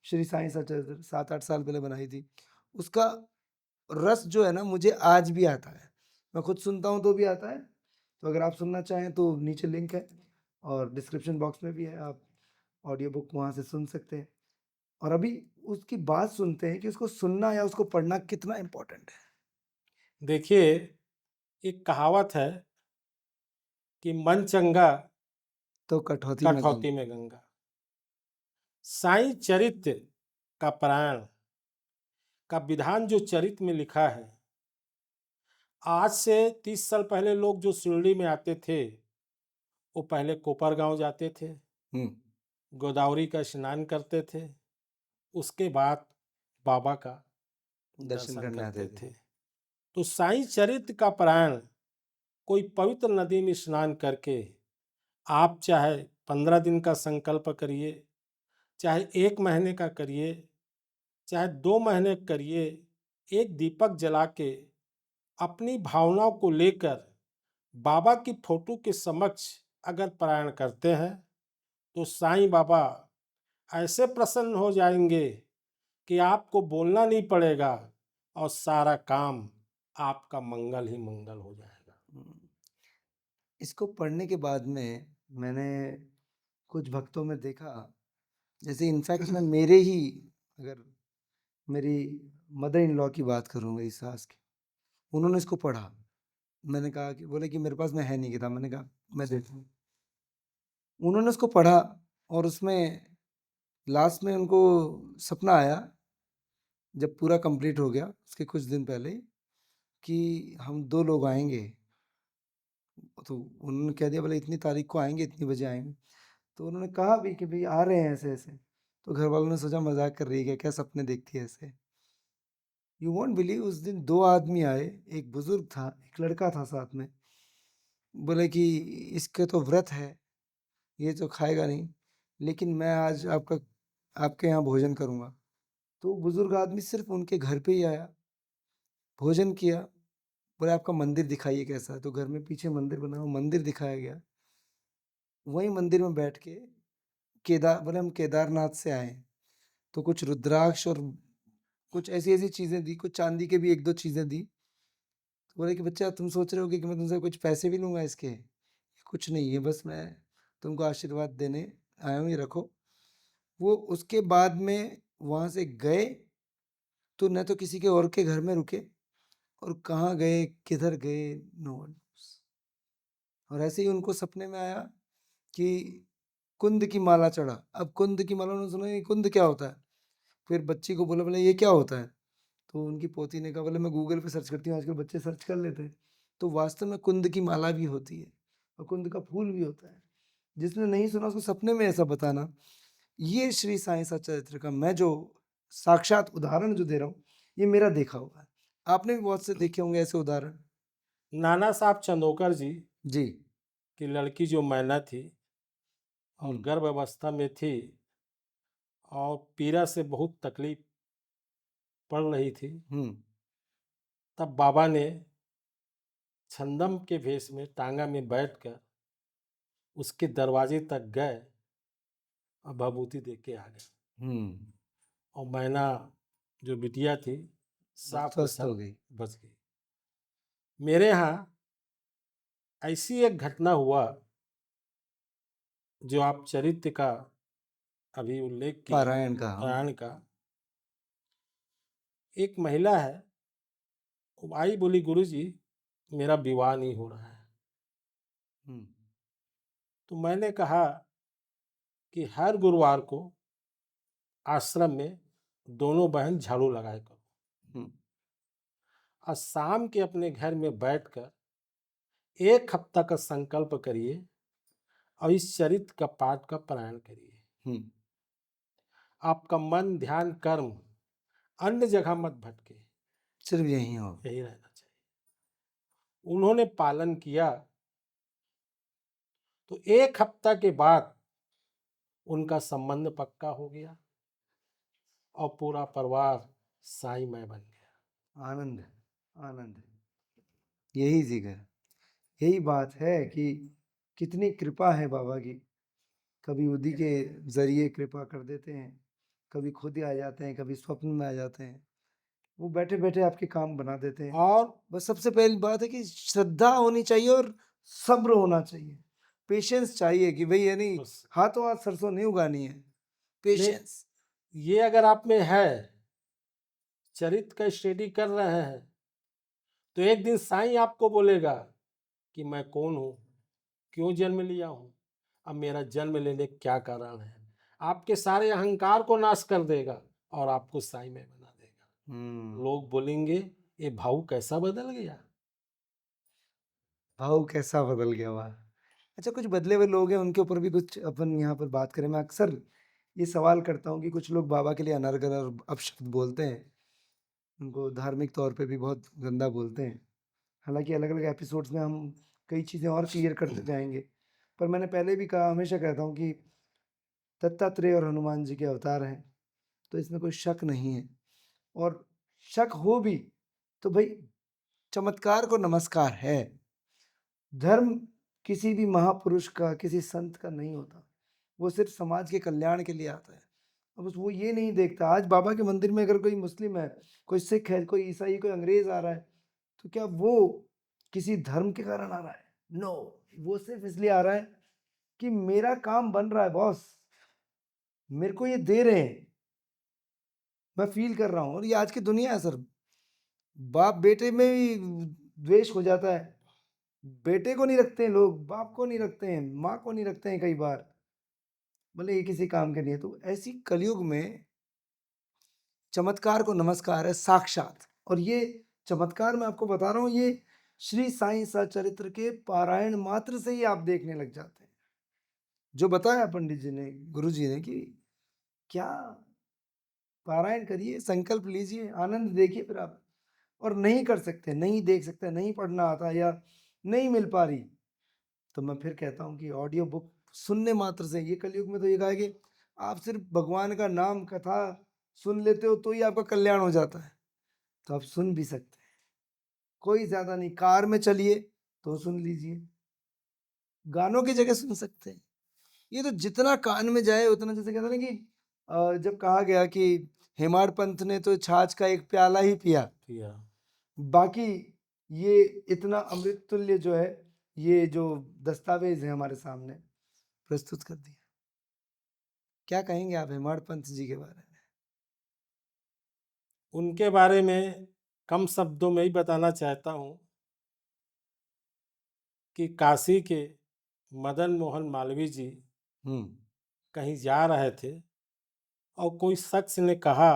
श्री साईं सच्चरित्र 7-8 साल पहले बनाई थी। उसका रस जो है ना मुझे आज भी आता है, मैं खुद सुनता हूँ तो भी आता है। तो अगर आप सुनना चाहें तो नीचे लिंक है और डिस्क्रिप्शन बॉक्स में भी है, आप ऑडियो बुक वहाँ से सुन सकते हैं। और अभी उसकी बात सुनते हैं कि उसको सुनना या उसको पढ़ना कितना इम्पोर्टेंट है। देखिए, एक कहावत है कि मन चंगा तो कठौती में कठौती में गंगा। साईं चरित्र का प्राण का विधान जो चरित्र में लिखा है, आज से 30 साल पहले लोग जो शिरडी में आते थे वो पहले कोपर गांव जाते थे, गोदावरी का स्नान करते थे, उसके बाद बाबा का दर्शन करने आते करते थे। थे। तो साईं चरित्र का प्राण कोई पवित्र नदी में स्नान करके आप चाहे 15 दिन का संकल्प करिए, चाहे 1 महीने का करिए, चाहे 2 महीने करिए, एक दीपक जला के अपनी भावनाओं को लेकर बाबा की फोटो के समक्ष अगर पारायण करते हैं तो साईं बाबा ऐसे प्रसन्न हो जाएंगे कि आपको बोलना नहीं पड़ेगा और सारा काम आपका मंगल ही मंगल हो जाएगा। इसको पढ़ने के बाद में मैंने कुछ भक्तों में देखा, जैसे इनफैक्ट मैं मेरे ही, अगर मेरी मदर इन लॉ की बात करूँ, मेरी सास की, उन्होंने इसको पढ़ा। मैंने कहा कि, बोले कि मेरे पास में है नहीं किताब। मैंने कहा मैं देखूँ। उन्होंने उसको पढ़ा और उसमें लास्ट में उनको सपना आया, जब पूरा कंप्लीट हो गया उसके कुछ दिन पहले, कि हम 2 लोग आएंगे। तो उन्होंने कह दिया बोले इतनी तारीख को आएंगे, इतनी बजे आएंगे। तो उन्होंने कहा भी कि भाई आ रहे हैं ऐसे ऐसे। तो घर वालों ने सोचा मजाक कर रही है क्या, सपने देखती है ऐसे। यू वॉन्ट बिलीव, उस दिन 2 आदमी आए, एक बुजुर्ग था, एक लड़का था साथ में। बोले कि इसके तो व्रत है, ये तो खाएगा नहीं, लेकिन मैं आज आपके यहाँ भोजन करूँगा। तो बुजुर्ग आदमी सिर्फ उनके घर पे ही आया, भोजन किया, बोले आपका मंदिर दिखाइए कैसा है, तो घर में पीछे मंदिर बना हुआ, मंदिर दिखाया गया। वहीं मंदिर में बैठ के बोले हम केदारनाथ से आए हैं। तो कुछ रुद्राक्ष और कुछ ऐसी-ऐसी चीज़ें दी, कुछ चांदी के भी 1-2 चीज़ें दी। तो बोले कि बच्चा तुम सोच रहे हो कि मैं तुमसे कुछ पैसे भी लूँगा इसके? कुछ नहीं है, बस मैं तुमको आशीर्वाद देने आया हूँ, ये रखो। वो उसके बाद में वहाँ से गए, तो न तो किसी के और के घर में रुके और कहाँ गए, किधर गए, नो वन नोज़। और ऐसे ही उनको सपने में आया कि कुंद की माला चढ़ा। अब कुंद की माला उन्होंने सुना, ये कुंद क्या होता है? फिर बच्ची को बोला, बोले ये क्या होता है? तो उनकी पोती ने कहा, बोले मैं गूगल पे सर्च करती हूँ, आजकल बच्चे सर्च कर लेते हैं। तो वास्तव में कुंद की माला भी होती है और कुंद का फूल भी होता है। जिसने नहीं सुना उसको सपने में ऐसा बताना। ये श्री साईं सच्चरित्र का मैं जो साक्षात उदाहरण जो दे रहा हूँ, ये मेरा देखा हुआ है। आपने भी बहुत से देखे होंगे ऐसे उदाहरण। नाना साहब चंदोकर जी जी। की लड़की जो मैना थी और हम्म। गर्भ अवस्था में थी और पीड़ा से बहुत तकलीफ पड़ रही थी, हम्म। तब बाबा ने छंदम के भेष में टांगा में बैठकर उसके दरवाजे तक गए और भभूति दे के आ गए। हम्म। और मैना जो बिटिया थी साफ स्वस्थ हो कुशल गई। बच गई। मेरे यहाँ ऐसी एक घटना हुआ जो आप चरित्र का अभी उल्लेख किए, पारायण का। पारायण का। एक महिला है, वो आई बोली गुरुजी मेरा विवाह नहीं हो रहा है। हम्म। तो मैंने कहा कि हर गुरुवार को आश्रम में दोनों बहन झाड़ू लगाए करो हम्म। और शाम के अपने घर में बैठकर 1 हफ्ता का संकल्प करिए और इस चरित्र का पाठ का पारायण करिए। हम्म। आपका मन ध्यान कर्म अन्य जगह मत भटके, सिर्फ यही हो। यही रहना चाहिए। उन्होंने पालन किया तो 1 हफ्ता के बाद उनका संबंध पक्का हो गया और पूरा परिवार साईमय बन गया। आनंद, आनंद। यही जिगर, यही बात है कि कितनी कृपा है बाबा की। कभी उदी के जरिए कृपा कर देते हैं, कभी खुद ही आ जाते हैं, कभी स्वप्न में आ जाते हैं। वो बैठे बैठे आपके काम बना देते हैं। और बस सबसे पहली बात है कि श्रद्धा होनी चाहिए और सब्र होना चाहिए, पेशेंस चाहिए कि भाई ये नहीं बस हाथों हाथ सरसों नहीं उगानी है, पेशेंस। ये अगर आप में है, चरित्र का स्टडी कर रहे हैं, तो एक दिन साईं आपको बोलेगा कि मैं कौन हूँ, क्यों जन्म लिया हूँ, अब मेरा जन्म लेने का क्या कारण है। आपके सारे अहंकार को नाश कर देगा और आपको साईं में बना देगा। लोग बोलेंगे ये भाऊ कैसा बदल गया। भाव कैसा बदल गया वाह। अच्छा, कुछ बदले हुए लोग हैं, उनके ऊपर भी कुछ अपन यहाँ पर बात करें। मैं अक्सर ये सवाल करता हूँ कि कुछ लोग बाबा के लिए अनर्गल और अपशब्द बोलते हैं, उनको धार्मिक तौर पे भी बहुत गंदा बोलते हैं। हालांकि अलग अलग एपिसोड्स में हम कई चीज़ें और क्लियर करते जाएंगे, पर मैंने पहले भी कहा, हमेशा कहता हूँ कि दत्तात्रेय और हनुमान जी के अवतार हैं, तो इसमें कोई शक नहीं है। और शक हो भी तो भाई चमत्कार को नमस्कार है। धर्म किसी भी महापुरुष का, किसी संत का नहीं होता, वो सिर्फ समाज के कल्याण के लिए आता है। अब वो ये नहीं देखता, आज बाबा के मंदिर में अगर कोई मुस्लिम है, कोई सिख है, कोई ईसाई, कोई अंग्रेज आ रहा है, तो क्या वो किसी धर्म के कारण आ रहा है? नो, वो सिर्फ इसलिए आ रहा है कि मेरा काम बन रहा है बॉस, मेरे को ये दे रहे हैं, मैं फील कर रहा हूँ। और ये आज की दुनिया है सर, बाप बेटे में भी द्वेष हो जाता है। बेटे को नहीं रखते हैं लोग, बाप को नहीं रखते हैं, माँ को नहीं रखते हैं कई बार, भले ये किसी काम के नहीं है। तो ऐसी कलयुग में चमत्कार को नमस्कार है साक्षात। और ये चमत्कार मैं आपको बता रहा हूँ, ये श्री साईं सचरित्र के पारायण मात्र से ही आप देखने लग जाते हैं। जो बताया पंडित जी ने, गुरु जी ने, कि क्या पारायण करिए, संकल्प लीजिए, आनंद देखिए फिर आप। और नहीं कर सकते, नहीं देख सकते, नहीं पढ़ना आता या नहीं मिल पा रही, तो मैं फिर कहता हूँ कि ऑडियो बुक सुनने मात्र से, ये कलयुग में तो ये कहा है कि आप सिर्फ भगवान का नाम कथा सुन लेते हो तो ही आपका कल्याण हो जाता है। तो आप सुन भी सकते हैं, कोई ज्यादा नहीं। कार में चलिए तो सुन लीजिए, गानों की जगह सुन सकते हैं। ये तो जितना कान में जाए उतना, जैसे कहते हैं ना कि जब कहा गया कि हेमाड पंथ ने तो छाछ का एक प्याला ही पिया, किया। बाकी ये इतना अमृत तुल्य जो है, ये जो दस्तावेज है हमारे सामने प्रस्तुत कर दिया। क्या कहेंगे आप हेमाड पंथ जी के बारे में? उनके बारे में कम शब्दों में ही बताना चाहता हूँ कि काशी के मदन मोहन मालवीय जी कहीं जा रहे थे और कोई शख्स ने कहा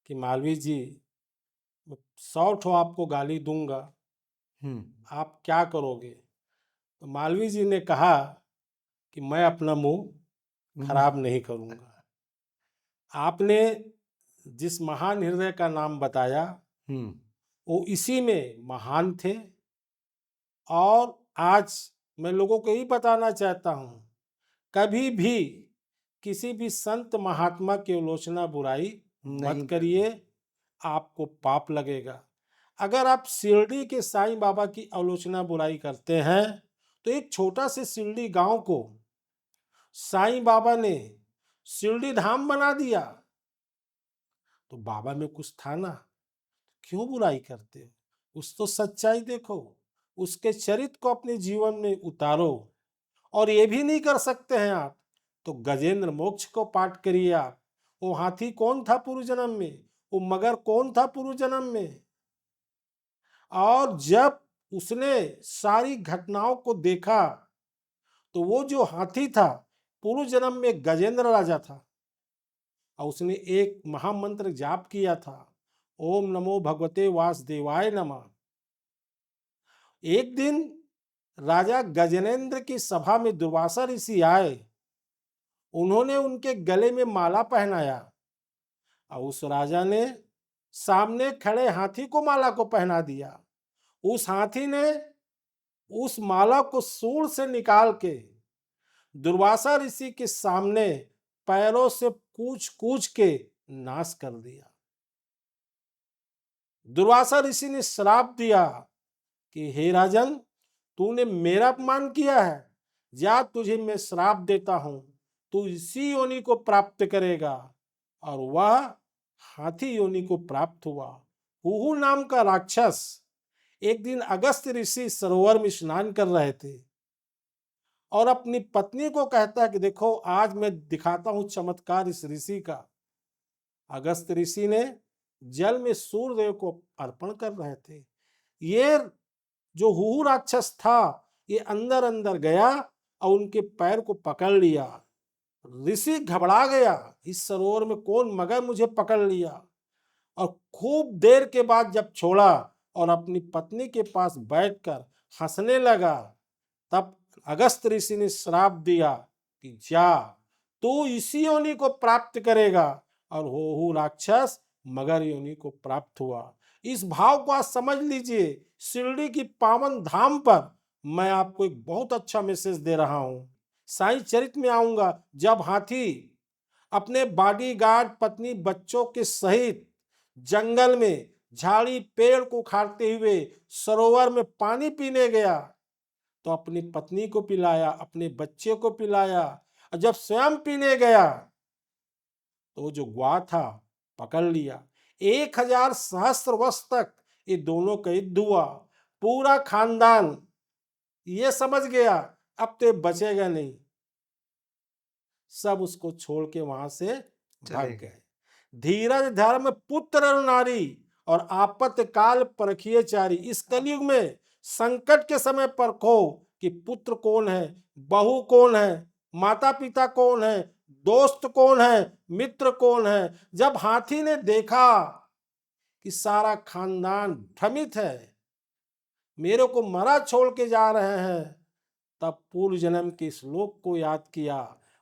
कि मालवीय जी, मैं 100 ठो आपको गाली दूंगा, आप क्या करोगे? तो मालवीय जी ने कहा कि मैं अपना मुंह खराब नहीं करूंगा। आपने जिस महान हृदय का नाम बताया वो इसी में महान थे। और आज मैं लोगों को यही बताना चाहता हूँ, कभी भी किसी भी संत महात्मा की आलोचना बुराई मत करिए, आपको पाप लगेगा। अगर आप शिरडी के साईं बाबा की आलोचना बुराई करते हैं तो एक छोटा से शिरडी गांव को साईं बाबा ने शिरडी धाम बना दिया। तो बाबा में कुछ था ना, क्यों बुराई करते हो? उस तो सच्चाई देखो, उसके चरित्र को अपने जीवन में उतारो। और ये भी नहीं कर सकते हैं आप तो गजेंद्र मोक्ष को पाठ करिए आप। वो हाथी कौन था पूर्व जन्म में, वो मगर कौन था पूर्व जन्म में। और जब उसने सारी घटनाओं को देखा तो वो जो हाथी था पूर्व जन्म में गजेंद्र राजा था और उसने एक महामंत्र जाप किया था, ओम नमो भगवते वासुदेवाय नमः। एक दिन राजा गजेंद्र की सभा में दुर्वासा ऋषि आए, उन्होंने उनके गले में माला पहनाया और उस राजा ने सामने खड़े हाथी को माला को पहना दिया। उस हाथी ने उस माला को सूंड से निकाल के दुर्वासा ऋषि के सामने पैरों से कूच कूच के नाश कर दिया। दुर्वासा ऋषि ने श्राप दिया कि हे राजन, तूने मेरा अपमान किया है, जा तुझे मैं श्राप देता हूं, तू इसी योनि को प्राप्त करेगा। और वह हाथी योनि को प्राप्त हुआ। हुहू नाम का राक्षस एक दिन अगस्त ऋषि सरोवर में स्नान कर रहे थे और अपनी पत्नी को कहता है कि देखो आज मैं दिखाता हूं चमत्कार इस ऋषि का। अगस्त ऋषि ने जल में सूर्यदेव को अर्पण कर रहे थे। ये जो हुहू राक्षस था ये अंदर अंदर गया और उनके पैर को पकड़ लिया। ऋषि घबरा गया, इस सरोवर में कौन मगर मुझे पकड़ लिया। और खूब देर के बाद जब छोड़ा और अपनी पत्नी के पास बैठकर हंसने लगा, तब अगस्त ऋषि ने श्राप दिया कि जा तू इसी योनि को प्राप्त करेगा। और हो राक्षस मगर योनि को प्राप्त हुआ। इस भाव को आज समझ लीजिए। शिरडी की पावन धाम पर मैं आपको एक बहुत अच्छा मैसेज दे रहा हूं। साईं चरित में आऊंगा, जब हाथी अपने बॉडीगार्ड पत्नी बच्चों के सहित जंगल में झाड़ी पेड़ को उखाड़ते हुए सरोवर में पानी पीने गया तो अपनी पत्नी को पिलाया, अपने बच्चे को पिलाया। और जब स्वयं पीने गया तो जो ग्वाह था पकड़ लिया। 1000 सहस्त्र वर्ष तक ये दोनों का युद्ध हुआ। पूरा खानदान ये समझ गया अब तो बचेगा नहीं, सब उसको छोड़ के वहां से भाग गए। धीरज धर्म पुत्र और नारी और आपत्काल परखिए चारी। इस कलयुग में संकट के समय परखो कि पुत्र कौन है, बहू कौन है, माता पिता कौन है, दोस्त कौन है, मित्र कौन है। जब हाथी ने देखा कि सारा खानदान भ्रमित है, मेरे को मरा छोड़ के जा रहे हैं, तब पूर्व जन्म के श्लोक को याद किया,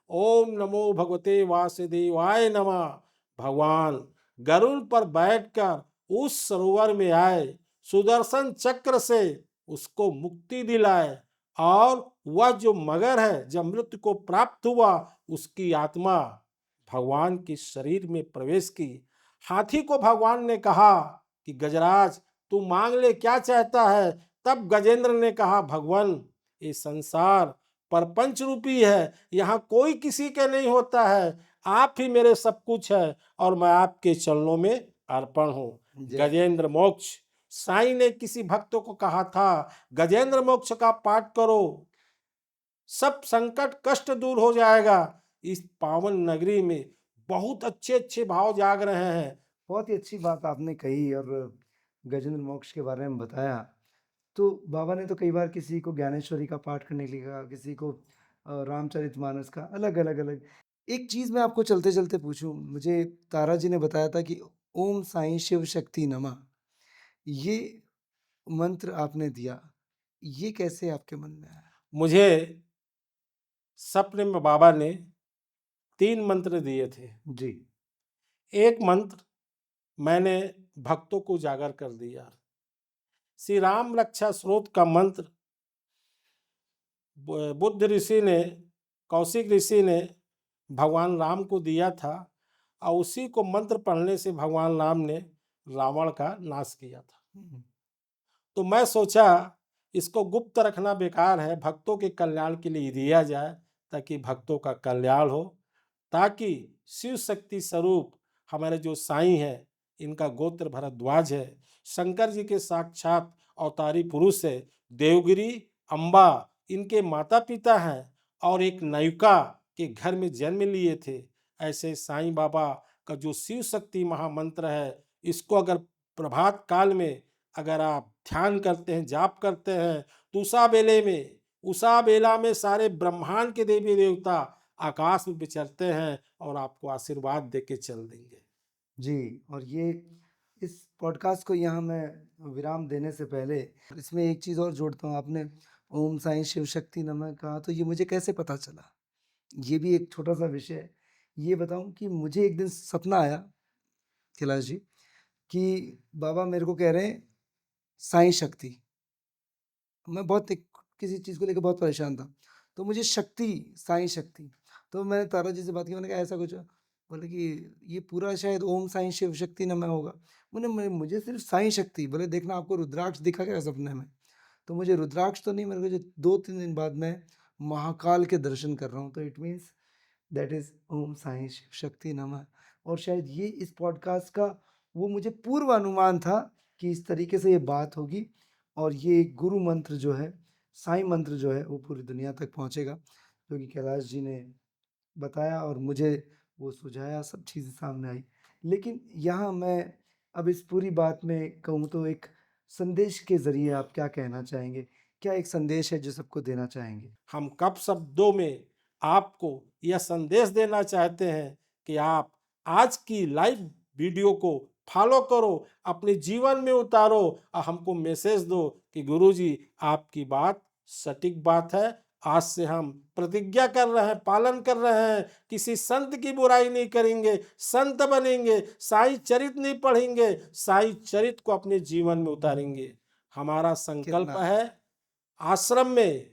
ओम नमो भगवते वासुदेवाय नमः। भगवान गरुड़ पर बैठकर उस सरोवर में आए, सुदर्शन चक्र से उसको मुक्ति दिलाए और वह जो मगर है जब मृत्यु को प्राप्त हुआ, उसकी आत्मा भगवान के शरीर में प्रवेश की। हाथी को भगवान ने कहा कि गजराज तू मांग ले, क्या चाहता है। तब गजेंद्र ने कहा, भगवान ये संसार परपंच रूपी है, यहाँ कोई किसी के नहीं होता है, आप ही मेरे सब कुछ है और मैं आपके चरणों में अर्पण हूँ। जय गजेंद्र मोक्ष। साईं ने किसी भक्त को कहा था, गजेंद्र मोक्ष का पाठ करो, सब संकट कष्ट दूर हो जाएगा। इस पावन नगरी में बहुत अच्छे अच्छे भाव जाग रहे हैं। बहुत ही अच्छी बात आपने कही और गजेंद्र मोक्ष के बारे में बताया। तो बाबा ने तो कई बार किसी को ज्ञानेश्वरी का पाठ करने के लिए कहा, किसी को रामचरितमानस का, अलग अलग अलग। एक चीज़ मैं आपको चलते चलते पूछूं, मुझे तारा जी ने बताया था कि ओम साईं शिव शक्ति नमः, ये मंत्र आपने दिया, ये कैसे आपके मन में आया? मुझे सपने में बाबा ने 3 मंत्र दिए थे। जी। एक मंत्र मैंने भक्तों को उजागर कर दिया। श्री राम रक्षा स्रोत का मंत्र बुद्ध ऋषि ने, कौशिक ऋषि ने भगवान राम को दिया था और उसी को मंत्र पढ़ने से भगवान राम ने रावण का नाश किया था। तो मैं सोचा इसको गुप्त रखना बेकार है, भक्तों के कल्याण के लिए दिया जाए ताकि भक्तों का कल्याण हो, ताकि शिव शक्ति स्वरूप हमारे जो साईं हैं, इनका गोत्र भरद्वाज है, शंकर जी के साक्षात अवतारी पुरुष है, देवगिरी अम्बा इनके माता पिता हैं और एक नायिका के घर में जन्म लिए थे। ऐसे साईं बाबा का जो शिव शक्ति महामंत्र है, इसको अगर प्रभात काल में अगर आप ध्यान करते हैं, जाप करते हैं, तो उषा बेला में सारे ब्रह्मांड के देवी देवता आकाश में विचरते हैं और आपको आशीर्वाद देके चल देंगे। जी, और ये इस पॉडकास्ट को यहाँ मैं विराम देने से पहले इसमें एक चीज़ और जोड़ता हूँ। आपने ओम साईं शिव शक्ति नमः कहा, तो ये मुझे कैसे पता चला? ये भी एक छोटा-सा विषय है। ये बताऊँ कि मुझे एक दिन सपना आया कैलाश जी, कि बाबा मेरे को कह रहे हैं साईं शक्ति। मैं बहुत एक किसी चीज़ को लेके बहुत परेशान था। तो मुझे शक्ति, साईं शक्ति। तो मैंने तारा जी से बात की, मैंने कहा ऐसा कुछ है? बोले कि ये पूरा शायद ओम साईं शिव शक्ति नमः होगा। मुझे सिर्फ़ साईं शक्ति। बोले देखना आपको रुद्राक्ष दिखा क्या सपने में? तो मुझे रुद्राक्ष तो नहीं, मेरे को जो 2-3 दिन बाद मैं महाकाल के दर्शन कर रहा हूँ। तो it means that is Om Sai Shiv Shakti नमः। और शायद ये इस पॉडकास्ट का वो मुझे पूर्व अनुमान था कि इस तरीके से ये बात होगी और ये गुरु मंत्र जो है, साईं मंत्र जो है, वो पूरी दुनिया तक पहुँचेगा, जो कि कैलाश जी ने बताया और मुझे वो सुझाया, सब चीज़ें सामने आई। लेकिन यहाँ मैं अब इस पूरी बात में कहूँ तो एक संदेश के ज़रिए आप क्या कहना चाहेंगे? क्या एक संदेश है जो सबको देना चाहेंगे? हम कब शब्दों में आपको यह संदेश देना चाहते हैं कि आप आज की लाइव वीडियो को फॉलो करो, अपने जीवन में उतारो और हमको मैसेज दो कि गुरुजी आपकी बात सटीक बात है। आज से हम प्रतिज्ञा कर रहे हैं, पालन कर रहे हैं, किसी संत की बुराई नहीं करेंगे, संत बनेंगे, साईं चरित नहीं पढ़ेंगे, साईं चरित को अपने जीवन में उतारेंगे। हमारा संकल्प कितना है आश्रम में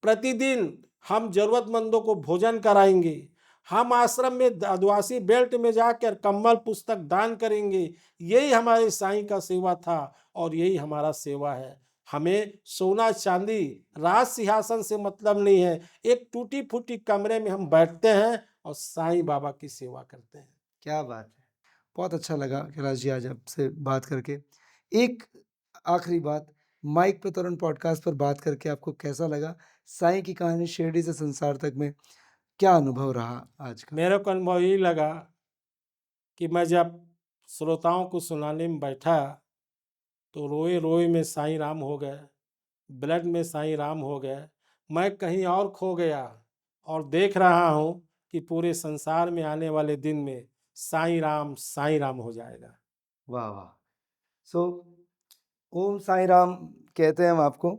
प्रतिदिन हम जरूरतमंदों को भोजन कराएंगे, हम आश्रम में आदिवासी बेल्ट में जाकर कम्बल पुस्तक दान करेंगे। यही हमारे साईं का सेवा था और यही हमारा सेवा है। हमें सोना चांदी राज सिंहासन से मतलब नहीं है। एक टूटी फूटी कमरे में हम बैठते हैं और साईं बाबा की सेवा करते हैं। क्या बात है! बहुत अच्छा लगा कैलाश जी आज आपसे बात करके। एक आखिरी बात, माइक पे तरुण पॉडकास्ट पर बात करके आपको कैसा लगा? साईं की कहानी शिरडी से संसार तक में क्या अनुभव रहा आज का? मेरे को अनुभव यही लगा कि मैं जब श्रोताओं को सुनाने में बैठा तो रोए रोए में साईं राम हो गए, ब्लड में साईं राम हो गए। मैं कहीं और खो गया और देख रहा हूँ कि पूरे संसार में आने वाले दिन में साईं राम हो जाएगा। वाह, वाह! सो ओम साईं राम कहते हैं हम आपको।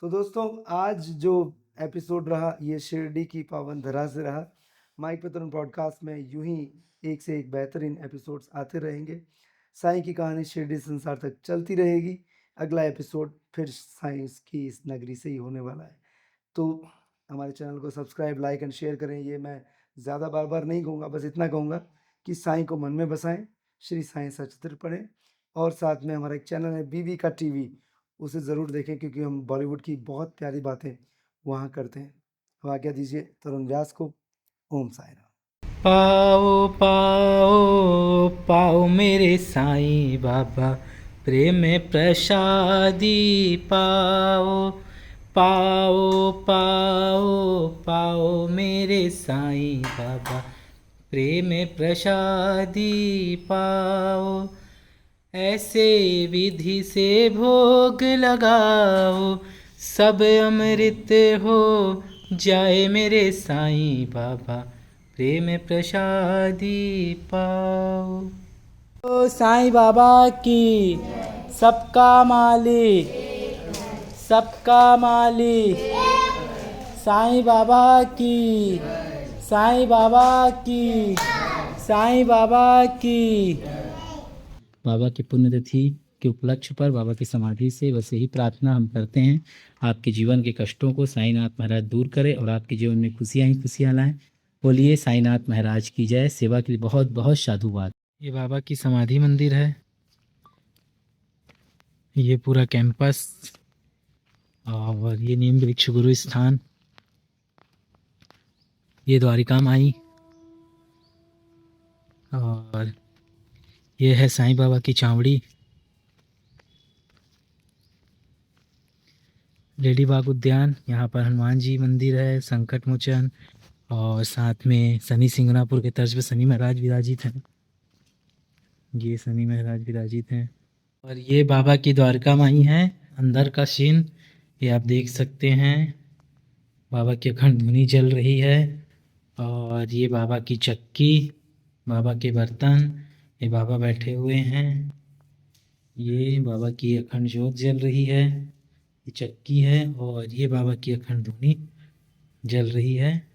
तो दोस्तों आज जो एपिसोड रहा ये शिरडी की पावन धरा से रहा। माइक पे तरुण पॉडकास्ट में यूं ही एक से एक बेहतरीन एपिसोड्स आते रहेंगे। साईं की कहानी शिरडी संसार तक चलती रहेगी। अगला एपिसोड फिर साईं की इस नगरी से ही होने वाला है। तो हमारे चैनल को सब्सक्राइब, लाइक एंड शेयर करें। ये मैं ज़्यादा बार बार नहीं कहूँगा, बस इतना कहूँगा कि साईं को मन में बसाएं, श्री साईं सचित्र पढ़ें, और साथ में हमारा एक चैनल है बीवी का टीवी, उसे ज़रूर देखें क्योंकि हम बॉलीवुड की बहुत प्यारी बातें वहाँ करते हैं। अब आज्ञा दीजिए तरुण व्यास को। ओम साई राम। पाओ पाओ पाओ मेरे साईं बाबा, प्रेम प्रसादी पाओ। पाओ पाओ पाओ मेरे साईं बाबा, प्रेम प्रसादी पाओ। ऐसे विधि से भोग लगाओ, सब अमृत हो जाए मेरे साईं बाबा, प्रेम प्रसादी पाओ। ओ साईं बाबा की, सबका मालिक, सबका मालिक, साईं बाबा की, साईं बाबा की, साईं बाबा की। बाबा की पुण्यतिथि के उपलक्ष्य पर बाबा की समाधि से बस यही प्रार्थना हम करते हैं, आपके जीवन के कष्टों को साईनाथ महाराज दूर करें और आपके जीवन में खुशियाँ ही खुशियाँ लाएं। बोलिए साईनाथ महाराज की जय। सेवा के लिए बहुत बहुत साधुवाद। ये बाबा की समाधि मंदिर है, ये पूरा कैंपस, और ये नीम वृक्ष गुरु स्थान, ये द्वारिका माई, और ये है साईं बाबा की चावड़ी, लेडी बाग उद्यान। यहाँ पर हनुमान जी मंदिर है, संकट मोचन, और साथ में शनि सिंगनापुर के तर्ज पर शनि महाराज विराजित हैं। ये शनि महाराज विराजित हैं। और ये बाबा की द्वारका माई है, अंदर का सीन ये आप देख सकते हैं। बाबा की अखंड धुनी जल रही है, और ये बाबा की चक्की, बाबा के बर्तन, ये बाबा बैठे हुए हैं। ये बाबा की अखंड ज्योत जल रही है, ये चक्की है, और ये बाबा की अखंड धुनी जल रही है।